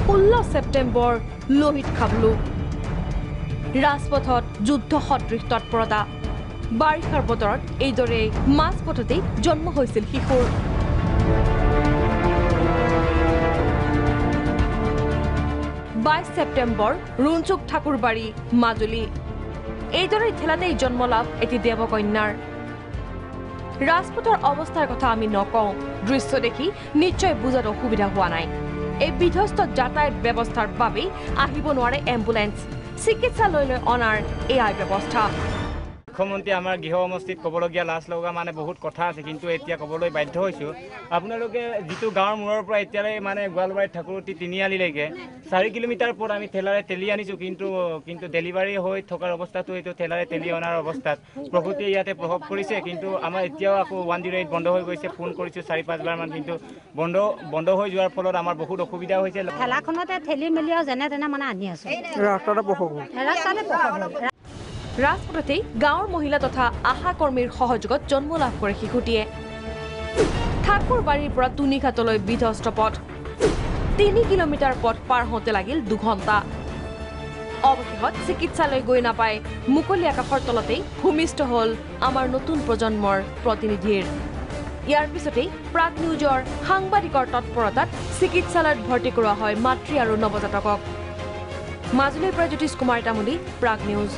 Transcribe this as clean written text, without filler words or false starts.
16 ছেপ্টেম্বৰ লোহিত খাবলো ৰাজপথত যুদ্ধ সদৃশ তৎপৰতা বাৰিষাৰ বতৰত এইদৰে মাজপথতেই জন্ম হৈছিল শিশুৰ 22 ছেপ্টেম্বৰ ৰুণচুক ঠাকুৰবাৰী মাজুলী এইদৰে ঠেলাতেই জন্ম লাভ এটি দেৱকন্যাৰ ৰাজপথৰ অৱস্থাৰ কথা আমি নকওঁ দৃশ্য দেখি নিশ্চয় বুজাত অসুবিধা হোৱা নাই এই বিধ্বস্ত যাতায়াত ব্যৱস্থাৰ বাবে আহিব নোৱাৰে এম্বুলেন্স চিকিৎসালয়লৈ অনাৰ এয়াই ব্যৱস্থা মুখ্যমন্ত্ৰী আমাৰ গৃহ সমষ্টিত ক'বলগীয়া লাজ লগা মানে বহুত কথা আছে কিন্তু এতিয়া ক'বলৈ বাধ্য হৈছোঁ আপোনালোকে যিটো গাঁৱৰ মূৰৰ পৰা এতিয়ালৈ মানে গোৱালবাৰী ঠাকুৰতী তিনিআলিলৈকে 4 কিলোমিটাৰ পৰ আমি ঠেলাৰে ঠেলি আনিছোঁ কিন্তু ডেলিভাৰী হৈ থকাৰ অৱস্থাটো এইটো ঠেলাৰে ঠেলি অনাৰ অৱস্থাত প্ৰকৃতিয়ে ইয়াতে প্ৰভাৱ কৰিছে কিন্তু আমাৰ এতিয়াও আকৌ 108 বন্ধ হৈ গৈছে ফোন কৰিছোঁ 4-5 বাৰমান কিন্তু বন্ধ হৈ যোৱাৰ ফলত আমাৰ বহুত অসুবিধা হৈছে ঠেলাখনতে ঠেলি মেলি আৰু যেনে তেনে মানে আনি আছোঁ ৰাস্তাতে পঢ়ক ৰাজপথতেই গাঁৱৰ মহিলা তথা আশা কৰ্মীৰ সহযোগত জন্ম লাভ কৰে শিশুটিয়ে ঠাকুৰবাৰীৰ পৰা তুনিঘাটলৈ বিধ্বস্ত পথ 3 কিলোমিটাৰ পথ পাৰ হওঁতে লাগিল 2 ঘণ্টা অৱশেষত চিকিৎসালয় গৈ নাপায় মুকলি আকাশৰ তলতেই ভূমিষ্ঠ হ'ল আমাৰ নতুন প্ৰজন্মৰ প্ৰতিনিধিৰ ইয়াৰ পিছতেই প্ৰাগ নিউজৰ সাংবাদিকৰ তৎপৰতাত চিকিৎসালয়ত ভৰ্তি কৰোৱা হয় মাতৃ আৰু নৱজাতকক মাজুলীৰ পৰা জ্যোতিষ কুমাৰ তামুলী প্ৰাগ নিউজ